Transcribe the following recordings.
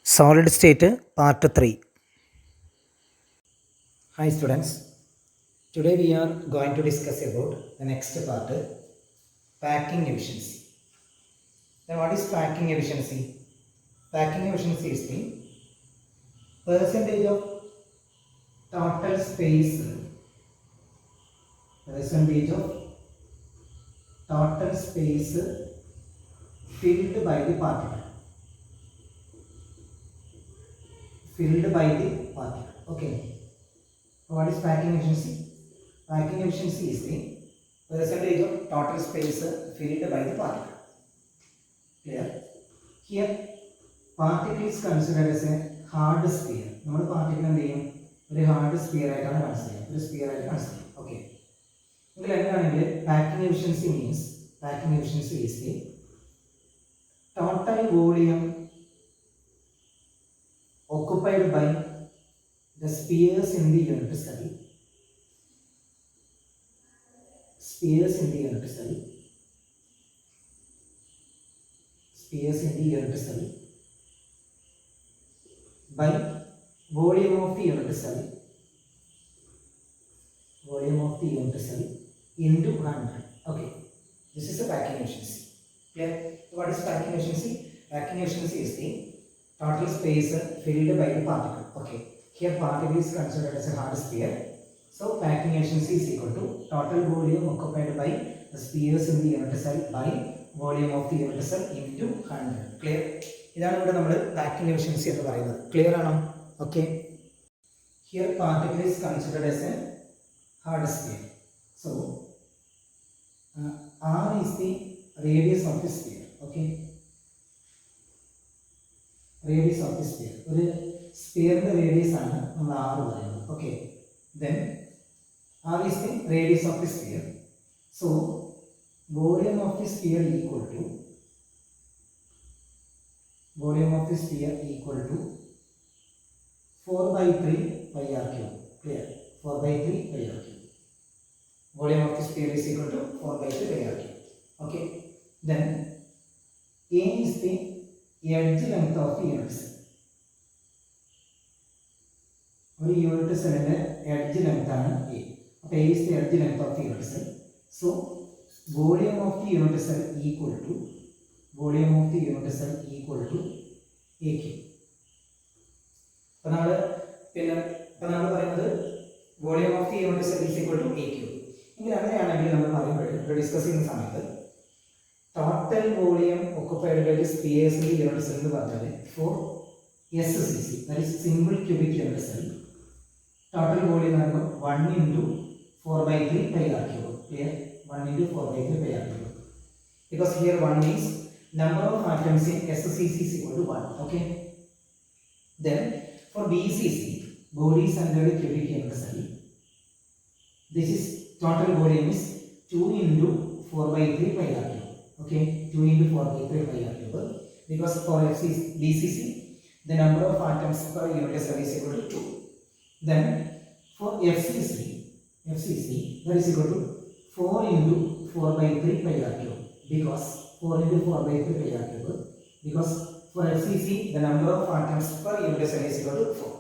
Solid State Part 3. Hi students, today we are going to discuss about the next part, packing efficiency. Then what is packing efficiency? Packing efficiency is the percentage of total space, percentage of total space filled by the particle. Filled by the particle. Okay. What is packing efficiency? Packing efficiency is the percentage of total space filled by the particle. Clear? Here, particle is considered as a hard sphere. നമ്മൾ particle എന്ത് ചെയ്യും? ഒരു hard sphere ആയിട്ടാണ് consider ചെയ്യുക. ഒരു sphere ആയിട്ട് consider ചെയ്യും. Okay. ഇതിൽ എന്താണെങ്കിൽ packing efficiency means packing efficiency is the total volume occupied by the spheres in the unit cell. Spheres in the unit cell. Spheres in the unit cell by volume of the unit cell. Volume of the unit cell into 100. Okay. This is the packing efficiency. Clear? What is packing efficiency? Packing efficiency is the total space filled by the particle. Okay. Here particle is considered as a hard sphere. So packing efficiency is equal to total volume occupied by the spheres in the unit cell by volume of the unit cell into 100. Clear? ഇതാണ് ഇവിടെ നമ്മൾ packing efficiency എന്ന് പറയുന്നത്. Clear ആണോ? Okay. Here particle is considered as a hard sphere. So R is the radius of the sphere. Okay. Radius of the sphere. ഒരു സ്ഫിയറിന്റെ radius ആണ് നമ്മൾ R പറയുന്നത്. Okay. Then R is the radius of the sphere. So volume of the sphere equal to volume of the sphere equal to 4 by 3 pi r cube. Clear? 4 by 3 pi r cube. Volume of the sphere is equal to 4 by 3 pi r cube. Okay. Then A is the edge length of the unit cell. ഒരു unit സെല്ലിന്റെ edge length ആണ് A. അപ്പോൾ A is the edge length of the unit cell. So volume of the unit cell equal to volume of the unit cell equal to AQ. അപ്പോൾ നമ്മൾ പറയുന്നത് volume of the unit cell is equal to AQ. ഇങ്ങനെ അങ്ങനെയാണെങ്കിൽ നമ്മൾ പറയുമ്പോൾ discuss ചെയ്യുന്ന സമയത്ത് total volume occupied by the spheres in the unit cell എന്ന് പറഞ്ഞാൽ for SCC, that is simple cubic unit cell, total volume is 1 into 4 by 3 pi r cube. Clear? 1 into 4 by 3 pi r cube. Because here 1 is number of atoms in SCC is equal to 1. Okay. Then for BCC, bodies under the cubic unit cell, this is total volume is 2 into 4 by 3 pi r cube. Okay. 2 into 4 by 3 pi r cube. Because for BCC, the number of atoms per unit cell is equal to 2. Then for FCC that is equal to 4 into 4 by 3 pi r cube. Because 4 into 4 by 3 pi r cube. Because for FCC the number of atoms per unit cell is equal to 4.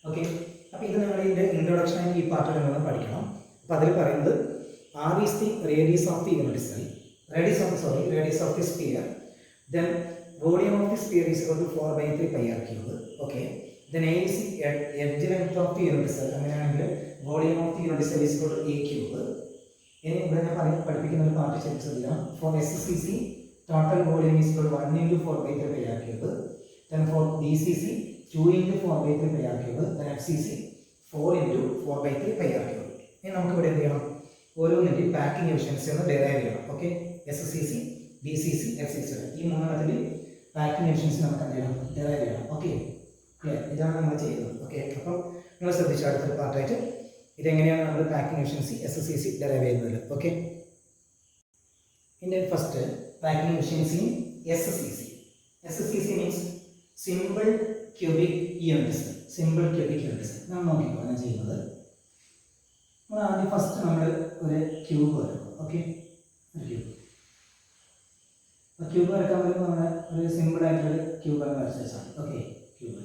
Okay. അപ്പോൾ ഇത് നിങ്ങൾ ഇതിന്റെ introduction ആയി ഈ പാർട്ടിൽ നിങ്ങൾ പഠിക്കണം. അപ്പോൾ അതിൽ പറയുന്നത് R is the radius of the unit cell. Radius of the sphere. Then volume of the sphere is equal to 4 by 3 pi r cube. Okay. Then A is the edge length of the unit cell. അങ്ങനെയാണെങ്കിൽ volume of the unit cell is equal to A cube. ഇനി ഇവിടെ ഞാൻ പഠിപ്പിക്കുന്ന ഒരു part ശ്രദ്ധിക്കണം. For SCC total volume is equal to 1 into 4 by 3 pi r cube. Then for BCC 2 into 4 by 3 pi r cube. Then FCC 4 into 4 by 3 pi r cube. ഇനി നമുക്ക് ഇവിടെ എന്ത് ചെയ്യണം? ഓരോന്നിന്റെ പാക്കിംഗ് എഫിഷ്യൻസി ഒന്ന് ഡിറൈവ് ചെയ്യണം. Okay. SCC, BCC, FCC ഈ മൂന്നെണ്ണത്തിന്റെ packing efficiency നമുക്ക് എന്ത് ചെയ്യണം? ഡിറൈവ് ചെയ്യണം. ഓക്കെ. ക്ലിയർ? ഇതാണ് നമ്മൾ ചെയ്യുന്നത്. ഓക്കെ. അപ്പം നിങ്ങൾ ശ്രദ്ധിച്ച അടുത്തൊരു പാർട്ടായിട്ട് ഇതെങ്ങനെയാണ് നമ്മൾ പാക്കിംഗ് എഫിഷ്യൻസി SCC ഡിറൈവ് ചെയ്യുന്നത്. ഓക്കെ. ഇതിന്റെ first packing efficiency SCC. SCC means simple cubic unit cell. Simple cubic unit cell നമ്മൾ നോക്കിക്കോ ഞാൻ ചെയ്യുന്നത്. നമ്മൾ ആദ്യം ഫസ്റ്റ് നമ്മൾ ഒരു ക്യൂബ് വരക്കും. ഓക്കെ. ഒരു ക്യൂബ് വരക്കാൻ വരുമ്പോൾ നമ്മൾ ഒരു സിമ്പിൾ ആയിട്ടുള്ള ക്യൂബ് വരച്ചാണ്. ഓക്കെ. ക്യൂബ്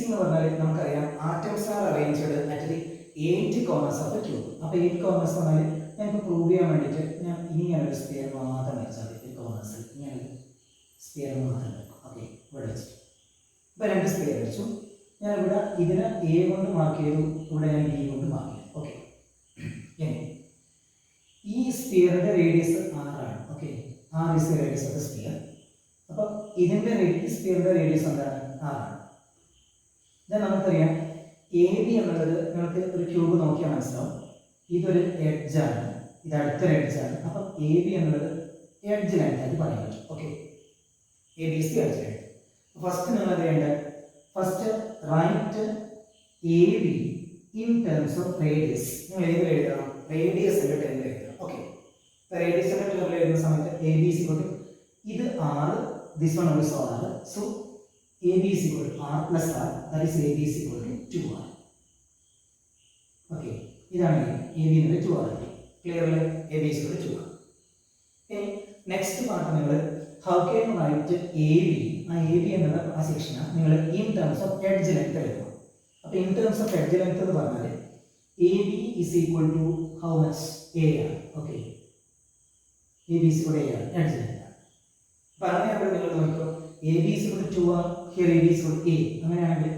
എന്ന് പറഞ്ഞാൽ നമുക്കറിയാം atoms are arranged at the 8 corners of the cube. അപ്പോൾ 8 കോർണേഴ്സ് പറഞ്ഞാൽ ഞങ്ങൾക്ക് പ്രൂവ് ചെയ്യാൻ വേണ്ടിയിട്ട് ഞാൻ ഇങ്ങനെ ഒരു സ്ഫിയർ മാത്രം വരച്ചാൽ മതി. കോർണേഴ്സിൽ ഇങ്ങനെ സ്ഫിയർ മാത്രം വരക്കും. ഓക്കെ, ഇവിടെ വെച്ചിട്ട് ഇപ്പോൾ 2 സ്ഫിയർ വരച്ചു. ഞാൻ ഇവിടെ ഇതിനെ എ കൊണ്ട് മാർക്ക് ചെയ്തു, ഇവിടെ ഞാൻ ബി കൊണ്ട് മാർക്ക് ചെയ്തു. ഓക്കെ, ഈ സ്ഫിയറിന്റെ റേഡിയസ് 6 ആണ്. Okay, 6 is the radius of the sphere. അപ്പോൾ ഇതിന്റെ സ്ഫിയറിന്റെ റേഡിയസ് എന്താണ്? 6 ആണ്. then നമുക്കറിയാം എ ബി എന്നുള്ളത് നിങ്ങൾക്ക് ഒരു ക്യൂബ് നോക്കിയാൽ മനസ്സിലാവും. ഇതൊരു എഡ്ജാണ്, ഇത് അടുത്തൊരു എഡ്ജാണ്. അപ്പം എ ബി എന്നുള്ളത് എഡ്ജ് ലെങ്ത് ആയിട്ട് പറയാൻ പറ്റും. Okay, A B C edge length. First നിങ്ങൾ എന്ത് ചെയ്യേണ്ടത്? First right A B in terms of radius. നിങ്ങൾ ഏതിൽ എഴുതണം? റേഡിയസിന്റെ ടേമിൽ എഴുതണം. ഓക്കെ, റേഡിയസിന്റെ ടേമിൽ എഴുതുന്ന സമയത്ത് എ ബി സി കൊണ്ട് ഇത് 6, this one also 6. So A B C കൊണ്ട് r plus r, that is A B C കൊണ്ട് 2r. ഓക്കെ, ഇതാണ് എ ബി എന്നത് 2r. Clearly A B C കൊണ്ട് 2r. നെക്സ്റ്റ് പാർട്ട് നിങ്ങൾ how can write A B. ആ A B എന്നുള്ള ആ സെക്ഷനാണ് നിങ്ങൾ in terms of edge length എഴുതണം. അപ്പോൾ in terms of edge length എന്ന് പറഞ്ഞാൽ A B is equal to how much? A ആണ്. ഓക്കെ, എ ബി സി കൂടെ എ ആണ്, എഡ്ജ് ലെങ്ത് ആണ്. അപ്പോൾ അങ്ങനെയാകുമ്പോൾ നിങ്ങൾ നോക്കിക്കോ, A B is equal to 2r, here A B is equal to A. അങ്ങനെയാണെങ്കിൽ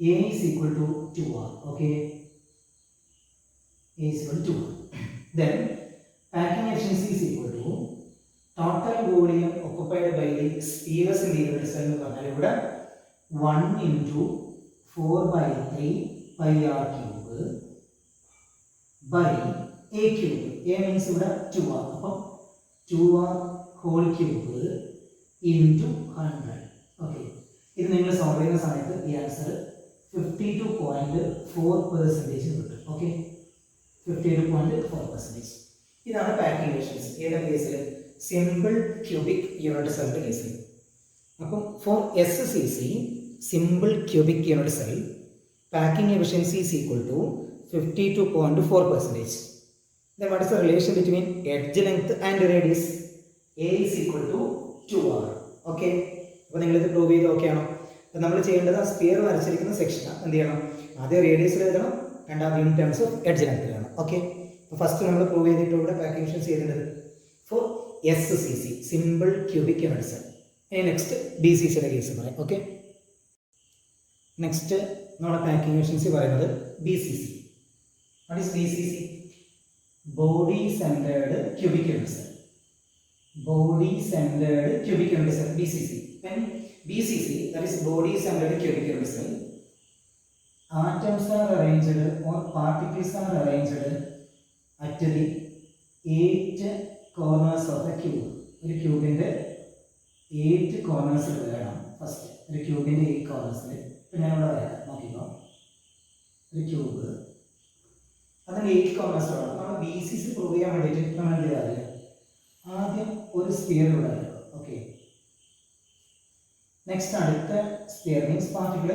A is equal to 2r. Okay, A is equal to 2r. then packing efficiency is equal to total volume occupied by the spheres in the unit cell എന്ന് പറഞ്ഞാൽ ഇവിടെ 1 into 4/3 pi r cube by a cube. a means ഇവിടെ 2r. അപ്പം 2r whole cube into 100. Okay, ഇത് നിങ്ങൾ solve ചെയ്യുന്ന സമയത്ത് ഈ ആൻസർ 52.4% കിട്ടും. ഓക്കെ, 52.4%. ഇതാണ് പാക്കിംഗ് എഫിഷ്യൻസി. ഏതൊക്കെ കേസിൽ? സിമ്പിൾ ക്യൂബിക് യൂണിറ്റ് സെല്ലിന്റെ കേസിൽ. അപ്പം for S C C simple cubic unit cell packing efficiency is equal to 52.4%. then what is the relation between edge length and radius? a is equal to 2r. Okay, അപ്പോൾ നിങ്ങളിത് prove ചെയ്ത് okay ആണോ? അപ്പോൾ നമ്മൾ ചെയ്യേണ്ടത് ആ sphere വരച്ചിരിക്കുന്ന സെക്ഷനാണ് എന്ത് ചെയ്യണം? ആദ്യം റേഡിയസിൽ എഴുതണം, രണ്ടാമത് in terms of edge length എഴുതണം. ഓക്കെ, അപ്പോൾ ഫസ്റ്റ് നമ്മൾ പ്രൂവ് ചെയ്തിട്ട് ഇവിടെ പാക്കിംഗ് എഫിഷ്യൻസി ചെയ്യേണ്ടത് for S C C simple cubic unit cell. Next B C സിയുടെ കേസ് പറയാം. ഓക്കെ, നെക്സ്റ്റ് നമ്മുടെ പാക്കിംഗ് എഫിഷ്യൻസി പറയുന്നത് B C C. What is B C C? Body centred cubic unit cell. Body centred cubic unit cell, BCC. When BCC, that is body centered cubic unit cell, atoms are arranged or particles are arranged at the 8 corners of the cube. ഒരു ക്യൂബിൻ്റെ 8 കോർണേഴ്സിൽ വേണം. First ഒരു ക്യൂബിൻ്റെ 8 കോർണേഴ്സിൽ ഇപ്പം ഞാനിവിടെ വരാം, നോക്കിക്കോ. ഒരു ക്യൂബ് അതിൻ്റെ 8 കോർണേഴ്സ് വേണം. നമ്മൾ BCC പ്രൂവ് ചെയ്യാൻ വേണ്ടിയിട്ട് നമ്മൾ എന്ത് ചെയ്യാറില്ല? ആദ്യം ഒരു സ്ഫിയർ ഇവിടെ വരും. ഓക്കെ, നെക്സ്റ്റ് അടുത്ത സ്ഫിയർ മീൻസ് പാർട്ടിക്കിൾ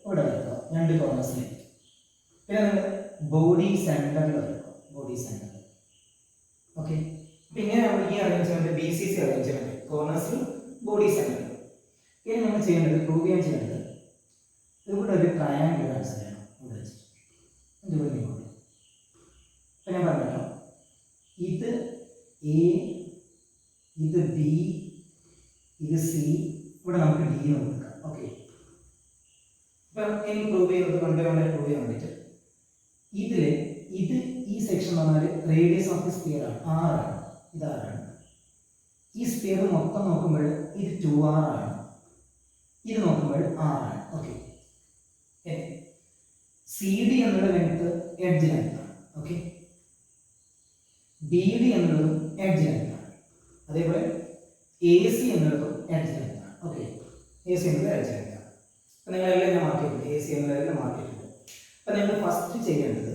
ഇവിടെ വരയ്ക്കുക 2 കോർണേഴ്സിൽ. പിന്നെ നിങ്ങൾ ബോഡി സെൻറ്ററിൽ വരയ്ക്കുക, ബോഡി സെൻറ്ററിൽ. ഓക്കെ, അപ്പം ഇങ്ങനെ നമ്മൾ ഈ അറേഞ്ച്മെൻറ്റ് BCC അറേഞ്ച്മെൻറ്റ് കോർണേഴ്സിൽ ബോഡി സെൻറ്ററിൽ. ഇനി നമ്മൾ ചെയ്യേണ്ടത് പ്രൂവ് ചെയ്യാൻ ചെയ്യേണ്ടത് ഇവിടെ ഒരു ട്രയാങ്കിൾ ആൻസർ ചെയ്യണം. ഇവിടെ വെച്ചിട്ട് ഇവിടെ ഇങ്ങോട്ട് ഇപ്പം ഞാൻ പറഞ്ഞല്ലോ, ഇത് എ, ഇത് ബി, ഇത് സി, ഇവിടെ നമുക്ക് ഡി എന്ന് കൊടുക്കാം. ഓക്കെ, ഇപ്പം ഇനി പ്രൂവ് ചെയ്യുന്നത് പ്രൂവ് ചെയ്യാൻ വേണ്ടിയിട്ട് ഇതിൽ ഇത് ഈ സെക്ഷൻ പറഞ്ഞാൽ റേഡിയസ് ഓഫ് ദി സ്ഫിയർ ആണ്, 6 ആണ്. ഇത് 6 ആണ്. ഈ സ്ഫിയർ മൊത്തം നോക്കുമ്പോൾ ഇത് 2r ആണ്, ഇത് നോക്കുമ്പോൾ 6 ആണ്. ഓക്കെ, സി ഡി എന്നുള്ള ലെങ്ത് എഡ്ജ് ലെങ്ത് ആണ്. ഓക്കെ, ബി ഡി എന്നുള്ളതും എഡ്ജ് ലെങ്ത് ആണ്. അതേപോലെ എ സി എന്നുള്ളതും എഡ്ജ് ലെങ്ത് ആണ്. ഓക്കെ, എ സി എന്നുള്ളത് എഡ്ജ് ലെങ്ത് ആണ്. അപ്പം നിങ്ങളെല്ലാം ഞാൻ മാർക്ക് ചെയ്തിട്ടുണ്ട്, എ സി എന്നുള്ളതെല്ലാം മാർക്ക് ചെയ്തിട്ടുണ്ട്. അപ്പം നിങ്ങൾ ഫസ്റ്റ് ചെയ്യേണ്ടത്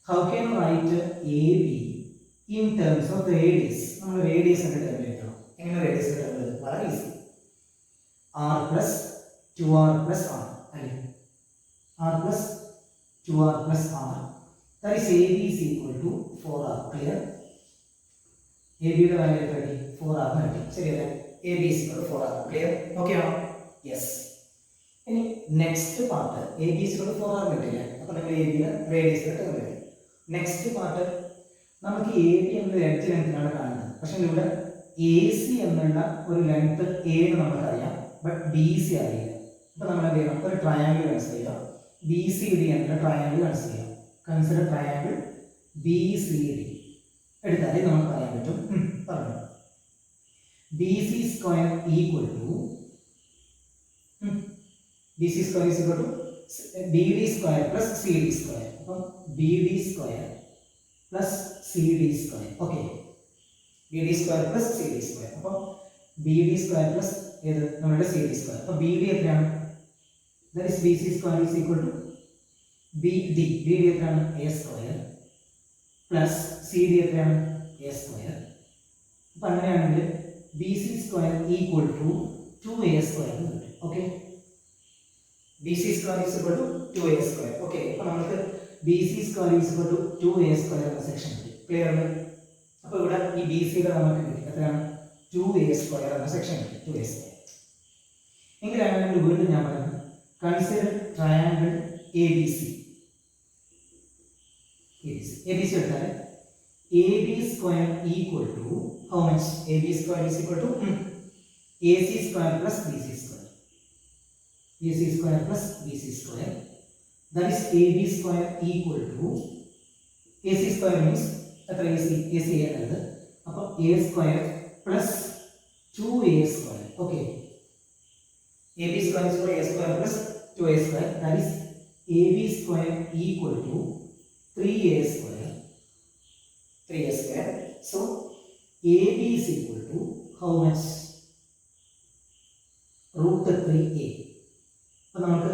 how can write A B in terms of radius. നമ്മൾ റേഡിയസിൻ്റെ ടേമിൽ എഴുതണം. എങ്ങനെ റേഡിയസിൻ്റെ ടേമിൽ? വളരെ easy. r plus 2r plus r അല്ലേ? r plus 2r plus r, that is AB is equal to 4r. Clear? എബിയുടെ വാല്യൂ എത്ര? 4r കിട്ടി. ശരിയല്ലേ? AB is equal to 4r. Clear? Okay ആണോ? യെസ്. ഇനി നെക്സ്റ്റ് പാർട്ട് എ ബി സിയോട് 4r കിട്ടില്ല. അപ്പോൾ നിങ്ങൾ എ ബിയുടെ റേഡിയസിലെ ടേം വരും. നെക്സ്റ്റ് പാർട്ട് നമുക്ക് എ ബി എന്ന എഡ്ജ് ലെങ്ത്തിനാണ് കാണുന്നത്. പക്ഷെ ഇവിടെ എ സി എന്നുള്ള ഒരു ലെങ്ത് എ എന്ന് നമുക്കറിയാം, ബട്ട് ബി സി അറിയില്ല. അപ്പോൾ നമ്മൾ എന്ത് ചെയ്യണം? ഒരു ട്രയാങ്കിൾ കൺസിഡർ ചെയ്യുക. ബി സി ഡി എന്നുള്ള ട്രയാങ്കിൾ കൺസിഡർ ചെയ്യാം. Consider triangle B C D എടുത്താലേ നമുക്ക് പറയാൻ പറ്റും. പറഞ്ഞു B C square equal to B C square is equal to B D square plus C D square. അപ്പം B D square plus C D square. Okay, B D square plus C D square. അപ്പം B D square plus ഏത് നമ്മുടെ C D square. അപ്പോൾ B D എത്രയാണ്? That is B C square is equal to B D. B D എത്രയാണ്? A square plus C D എത്രയാണ്? A square. അപ്പം അങ്ങനെയാണെങ്കിൽ B C square equal to 2a square എന്ന് കിട്ടും. Okay, B C square is equal to 2a square. Okay, അപ്പോൾ നമുക്ക് B C square is equal to 2a square എന്ന section കിട്ടി. Clear ആണ്? അപ്പോൾ ഇവിടെ ഈ ബി സിയുടെ നമുക്ക് കിട്ടി എത്രയാണ്? 2a സ്ക്വയർ എന്ന സെക്ഷൻ കിട്ടി. 2a സ്ക്വയർ എങ്കിലാണെങ്കിൽ വീണ്ടും ഞാൻ പറയുന്നത് consider triangle A B C. A B C എടുത്താൽ A B square equal to how much? AB square is equal to AC square plus BC square. AC square plus BC square. That is AB square equal to AC square means AC another. Appo A square plus 2A square. Okay. AB square is equal to A square plus 2A square. That is AB square equal to 3A square. 3A square. So AB is equal to how much? Root 3a. അപ്പോൾ നമുക്ക്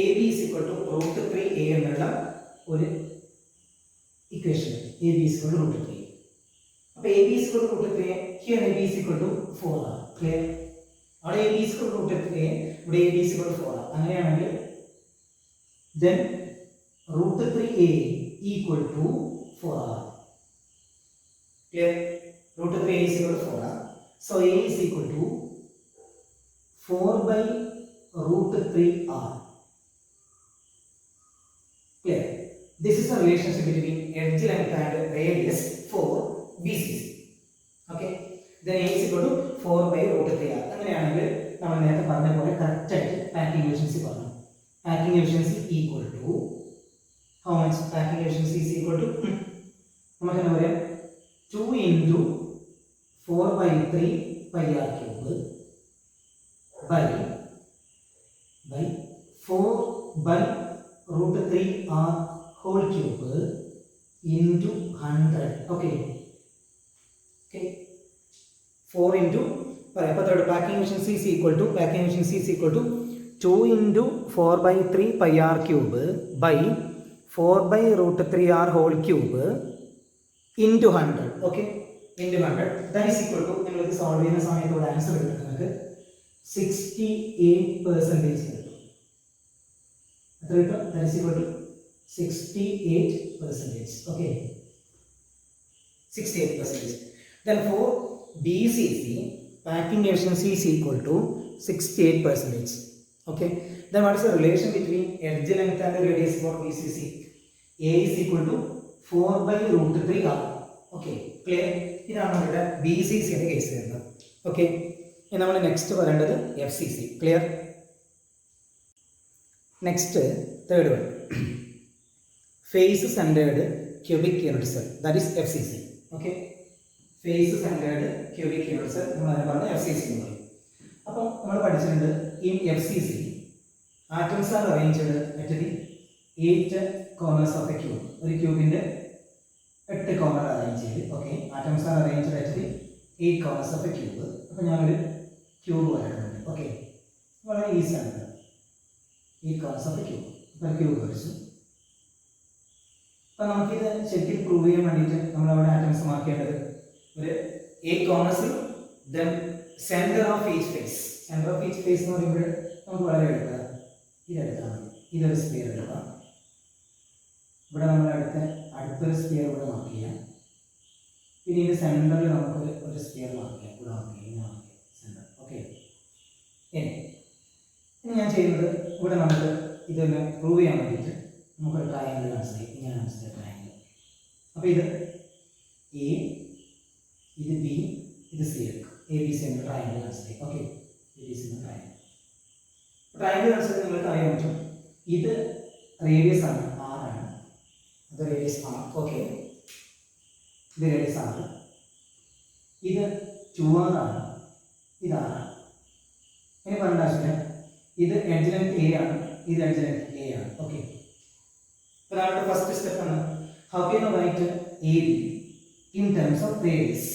AB is equal to root 3a എന്നുള്ള ഒരു equation. AB is equal to root 3a. അപ്പോൾ AB is equal to root 3a. Here AB is equal to 4r. Clear? അവിടെ AB is equal to root 3a. ഇവിടെ AB is equal to 4r. അങ്ങനെയാണെങ്കിൽ then root 3a equal to 4r. Clear? Root 3a is equal to 4r. So a is equal to 4 by root 3r. Clear? This is a relationship between edge length and radius for BCC. Okay? Then a is equal to 4 by root 3r. അങ്ങനെയാണെങ്കിൽ നമ്മൾ നേരത്തെ പറഞ്ഞ പോലെ correct ആയിട്ട് packing efficiency പറഞ്ഞു. Packing efficiency equal to how much? Packing efficiency is equal to നമുക്ക് എന്താ പറയാം 2 into 4 by 3 pi r cube by 4 by root 3 r whole cube into 100. Okay. 4 into packing efficiency is equal to 2 into 4 by 3 pi r cube by 4 by root 3 r whole cube into 100. Okay, into 100. That is equal to നിങ്ങൾക്ക് solve ചെയ്യുന്ന സമയത്തോടെ answer കിട്ടും നിങ്ങൾക്ക് 68% കിട്ടും. എത്ര കിട്ടും? That is equal to 68%. Okay, 68%. Then for BCC packing efficiency is equal to 68%. Okay, then what is the relation between edge length and radius for BCC? A is equal to 4 by root 3r. Okay, clear? ഇതാണ് നമ്മുടെ BCCയുടെ case വരുന്നത്. Okay, ഇനി നമ്മൾ next പറയേണ്ടത് FCC. Clear? Next third one face centred cubic unit cell, that is FCC. Okay, face centred cubic unit cell നമ്മൾ അതിനെ പറഞ്ഞ FCC എന്ന് പറയും. അപ്പോൾ നമ്മൾ പഠിച്ചിട്ടുണ്ട് ഇൻ FCC atoms are arranged at the 8 corners of a cube. ഒരു ക്യൂബിൻ്റെ 8 കോർണർ അറേഞ്ച് ചെയ്ത്. Okay, atoms are arranged at the 8 corners of a cube. അപ്പോൾ ഞാനൊരു ക്യൂബ് വരക്കുന്നുണ്ട്. ഓക്കെ, വളരെ ഈസിയാണ്. 8 കോർണേഴ്സ് ഓഫ് എ ക്യൂബ്. അപ്പോൾ ക്യൂബ് വരച്ചു. അപ്പോൾ നമുക്കിത് ശരിക്കും പ്രൂവ് ചെയ്യാൻ വേണ്ടിയിട്ട് നമ്മളവിടെ ആറ്റംസ് മാർക്ക് ചെയ്യേണ്ടത് ഒരു 8 കോർണേഴ്സിൽ then centre of each face. Centre of each face എന്ന് പറയുമ്പോൾ നമുക്ക് വളരെ എളുപ്പമാണ്. ഇതെടുക്കാം, ഇതൊരു സ്പിയർ എടുക്കാം. ഇവിടെ നമ്മൾ അടുത്തൊരു സ്പിയർ ഇവിടെ മാർക്ക് ചെയ്യാം. പിന്നെ ഇതിൻ്റെ സെൻറ്ററിൽ നമുക്ക് ഒരു സ്പിയർ മാർക്ക് ചെയ്യാം. ഇവിടെ മാർക്ക് ചെയ്യാം, ഇങ്ങനെ മാർക്ക് ചെയ്യാം സെൻറ്റർ. ഓക്കെ, ഇനി ഞാൻ ചെയ്യുന്നത് ഇവിടെ നമുക്ക് ഇതൊന്ന് പ്രൂവ് ചെയ്യാൻ വേണ്ടിയിട്ട് നമുക്കൊരു ട്രയാങ്കിൾ കൺസിഡർ ചെയ്യാം. ഇങ്ങനെ കൺസിഡർ ട്രയാങ്കിൾ. അപ്പോൾ ഇത് എ, ഇത് ബി, ഇത് സി എടുക്കും. എ ബി സി എന്ന ട്രയാങ്കിൾ കൺസിഡർ ചെയ്യും. ഓക്കെ, എ ബി സി എന്ന ട്രയാങ്കിൾ. ട്രയാങ്കിൾ കൺസിഡർ നിങ്ങൾക്ക് അറിയാൻ പറ്റും. ഇത് റേഡിയസ് ആണ്, ആർ ആണ്. അത് റേഡിയസ് ആർ. ഓക്കെ, ഇത് റേഡിയസ് ആർ. ഇത് 2r ആണ്, ഇത് r ആണ്. ഇനി പറയേണ്ട ആവശ്യമില്ല. ഇത് എഡ്ജ് ലെങ്ത് എ ആണ്, ഇത് എഡ്ജ് ലെങ്ത് എ ആണ്. ഓക്കെ, അപ്പോൾ നമ്മുടെ ഫസ്റ്റ് സ്റ്റെപ്പ് ആണ് how can you right A B in terms of radius.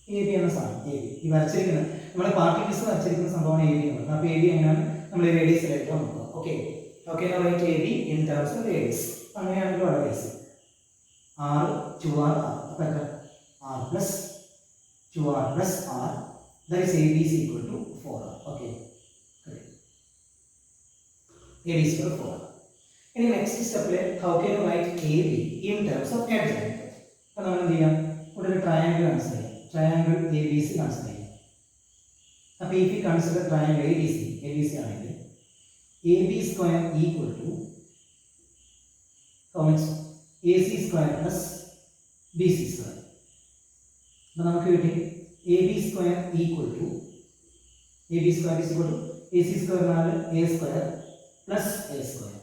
A B എന്ന സാധനം, എ ബി ഈ വരച്ചിരിക്കുന്നത് നമ്മുടെ പാർട്ടിക്കിൾസ് വരച്ചിരിക്കുന്ന സംഭവമാണ് എ ബി എന്ന് പറയുന്നത്. അപ്പോൾ എ ബി എങ്ങനെയാണ് നമ്മൾ റേഡിയസിലായിട്ട് നോക്കുക. Okay, how can you right A B in terms of radius. അങ്ങനെയാണെങ്കിൽ വളരെ ഈസി. r 2r r. അപ്പോൾ എത്ര? r plus 2r plus r, that is AB is equal to 4r. Okay, correct. AB is equal to 4r. In the next step, how can you write AB in terms of edge length? അപ്പോൾ നമ്മൾ എന്ത് ചെയ്യാം? ഇവിടെ ഒരു triangle consider ചെയ്യാം. Triangle A B C consider ചെയ്യാം. അപ്പോൾ if you consider triangle ABC ആണെങ്കിൽ A B square equal to how much? AC square plus B C square. അപ്പോൾ നമുക്ക് കിട്ടി A B square equal to A B square is equal to A C square എന്നാൽ A square plus A square.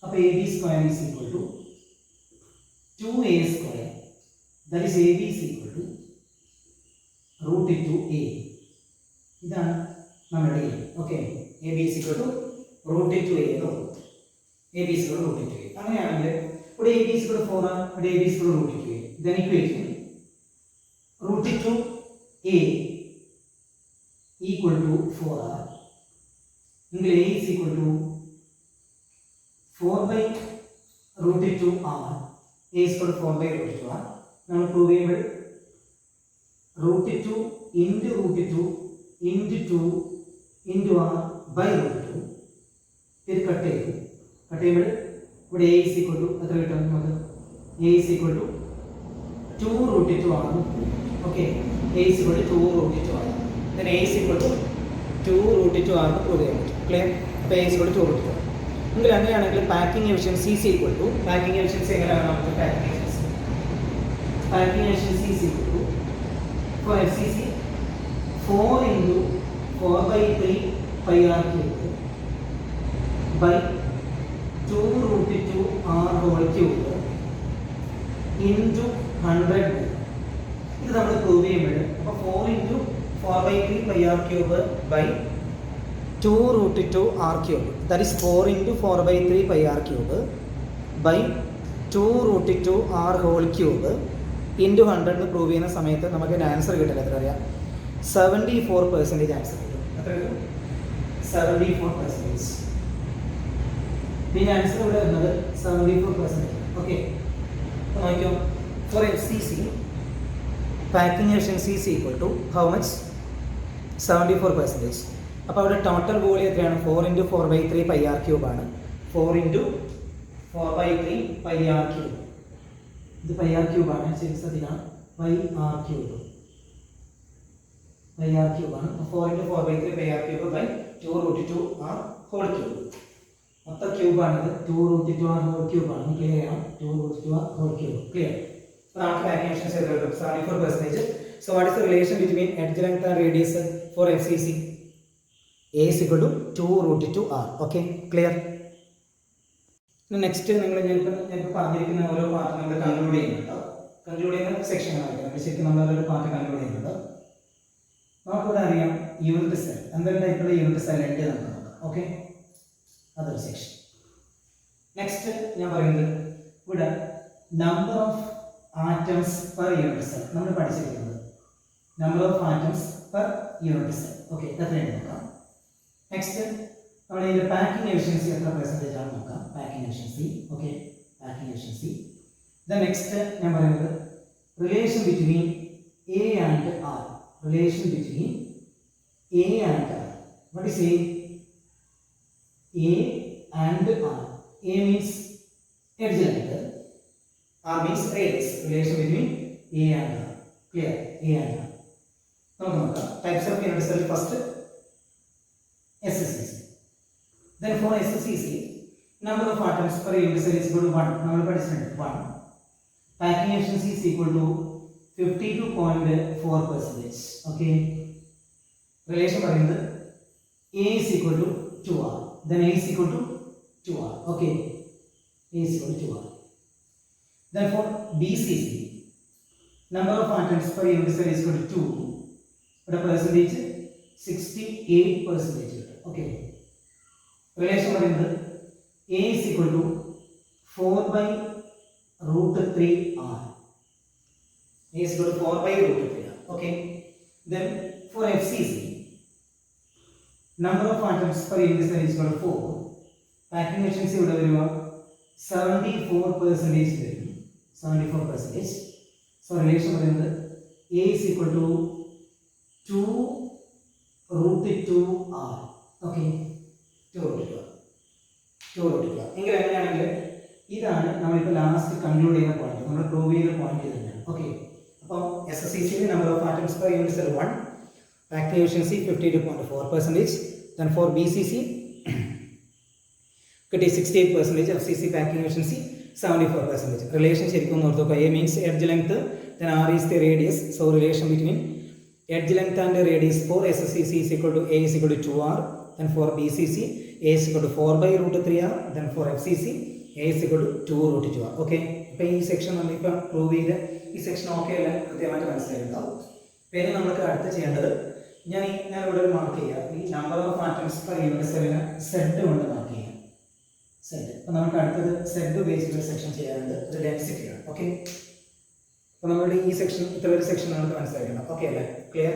അപ്പോൾ A B square is equal to 2a square, that is A B is equal to root into A. ഇതാണ് നമ്മുടെ A. Okay, A B is equal to root into A എന്ന് പറയും. A B is equal to root into A. അങ്ങനെയാണെങ്കിൽ ഇവിടെ A B is equal to 4 ആണ്, ഇവിടെ A B is equal to root into A. Then equation root into a equal to 4r. A is equal to 4 by root into r. A is equal to 4 by root into r. Now prove able root into into root into into 2 into r by root 2. This cut able a is equal to a is equal to 2 root into r. Okay, a is equal to 2 root into r. Then a is equal to 2 root into r എന്ന് prove ചെയ്യാൻ പറ്റും. Clear? അപ്പോൾ a is equal to 2 root into r. എങ്കിൽ അങ്ങനെയാണെങ്കിൽ packing efficiency is equal to packing efficiency എങ്ങനെയാണ് നമുക്ക് packing efficiency is equal to for FCC 4 into 4 by 3 pi r cube by 2 root into r whole cube into 100. ഇത് നമ്മൾ prove ചെയ്യുമ്പോൾ അപ്പോൾ 4 into 4 by 3 pi r cube by 2 root into r cube, that is 4 into 4 by 3 pi r cube by 2 root into r whole cube into 100 എന്ന് prove ചെയ്യുന്ന സമയത്ത് നമുക്ക് answer കിട്ടില്ല. എത്ര അറിയാം? 74% ആൻസർ കിട്ടും. എത്ര കിട്ടും? 74%. ഇതിൻ്റെ ആൻസർ ഇവിടെ വരുന്നത് 74%. ഓക്കെ, അപ്പോൾ നോക്കിയോ. For FCC, packing efficiency is equal to how much? 74%. അപ്പോൾ അവിടെ ടോട്ടൽ വോളിയം എത്രയാണ്? 4 into 4 by 3 pi r cube ആണ്. 4 into 4 by 3 pi r cube. ഇത് pi r cube ആണ്. ശരിയാണ്, pi r cube. pi r cube ആണ്. 4 into 4 by 3 pi r cube by 2 root 2 r whole cube. മൊത്തം cube ആണിത്. 2 root 2 r whole cube ആണ്. Clear ചെയ്യണം. 2 root 2 r whole cube. Clear? Packing efficiency is 74%. So what is the relation between edge length and radius for FCC? A is equal to 2 root 2 r. Okay, clear? Next നിങ്ങൾ ഞാൻ പറഞ്ഞിരിക്കുന്ന ഓരോ part നമ്മൾ conclude ചെയ്യുന്നുണ്ട്. Conclude ചെയ്യുന്ന സെക്ഷനായിട്ട് ശരിക്കും നമ്മളൊരു part conclude ചെയ്യുന്നുണ്ട്. നമുക്കിവിടെ അറിയാം യൂണിറ്റ് സെൽ, എന്തെങ്കിലും ടൈപ്പുള്ള യൂണിറ്റ് സെൽ ഉണ്ട് നമുക്ക് നോക്കാം. ഓക്കെ, അതൊരു സെക്ഷൻ. നെക്സ്റ്റ് ഞാൻ പറയുന്നത് ഇവിടെ number of atoms per unit cell. നമ്മൾ പഠിച്ചിരിക്കുന്നത് number of atoms per unit cell. Okay, എത്രയാണ് നോക്കാം. നെക്സ്റ്റ് നമ്മൾ ഇതിൻ്റെ പാക്കിംഗ് എഫിഷ്യൻസി എത്ര പെർസെൻറ്റേജ് ആണ് നോക്കാം. Packing efficiency. Okay, packing efficiency. Then next ഞാൻ പറയുന്നത് relation between A and R. Relation between A and R. What is A and R? A means edge length, R means radius. Relation between A and R. Clear? A and R. നമുക്ക് നോക്കാം. Types of unit cell. First SSC. Then for SCC, number of atoms per unit cell is equal to 1. നമ്മൾ പഠിച്ചിട്ടുണ്ട് 1. Packing efficiency is equal to 52.4%. Okay. Relation പറയുന്നത് A is equal to 2R. Then A is equal to 2R. Okay. A is equal to 2R. Then for BCC, number of atoms per unit cell is equal to 2. But percentage 68%. Okay. Relation പറയുന്നത് A is equal to 4 by root 3R. A is equal to 4 by root 3R. Okay. Then for FCC, number of atoms per unit cell is equal to 4. Packing efficiency ഇവിടെ വരിക 74% വരും. 74%. So relation പറയുന്നത് A is equal to 2 root 2R. Okay. 2 root 2R. എങ്കിൽ എങ്ങനെയാണെങ്കിൽ ഇതാണ് നമ്മളിപ്പോൾ last conclude ചെയ്യുന്ന point, നമ്മൾ പ്രൂവ് ചെയ്യുന്ന പോയിന്റ് തന്നെയാണ്. ഓക്കെ. അപ്പോൾ SCC number of atoms per unit cell 1, packing efficiency 52.4%. Then for BCC കിട്ടി 68%, FCC പാക്കിംഗ് എഫിഷ്യൻസി 74%. റിലേഷൻ ശരിക്കും ഓർത്ത് നോക്കുക. A means edge length, then R is the radius. So relation between edge length and radius for SCC is equal to A is equal to 2R. Then for BCC, A is equal to 4 by root 3R. Then for FCC, A is equal to 2 root 2R. Okay. അപ്പോൾ ഈ section നമ്മളിപ്പോൾ prove ചെയ്ത് ഈ section okay അല്ല കൃത്യമായിട്ട് മനസ്സിലായിട്ടുണ്ടാവും. പിന്നെ നമുക്ക് അടുത്ത് ചെയ്യേണ്ടത് ഞാൻ ഇവിടെ ഒരു മാർക്ക് ചെയ്യുക. ഈ number of atoms per unit സെല്ലിന് സെഡ് കൊണ്ട് മാർക്ക് ചെയ്യാം. സെഡ്. അപ്പോൾ നമുക്ക് അടുത്തത് സെഡ് ഉപയോഗിച്ചിട്ട് ഒരു സെക്ഷൻ ചെയ്യാറുണ്ട്. അത് ഡെൻസിറ്റിയാണ്. ഓക്കെ. അപ്പോൾ നമ്മളുടെ ഈ സെക്ഷൻ ഇത്ര ഒരു സെക്ഷൻ നമുക്ക് മനസ്സിലാക്കണം. ഓക്കെ അല്ലേ? ക്ലിയർ?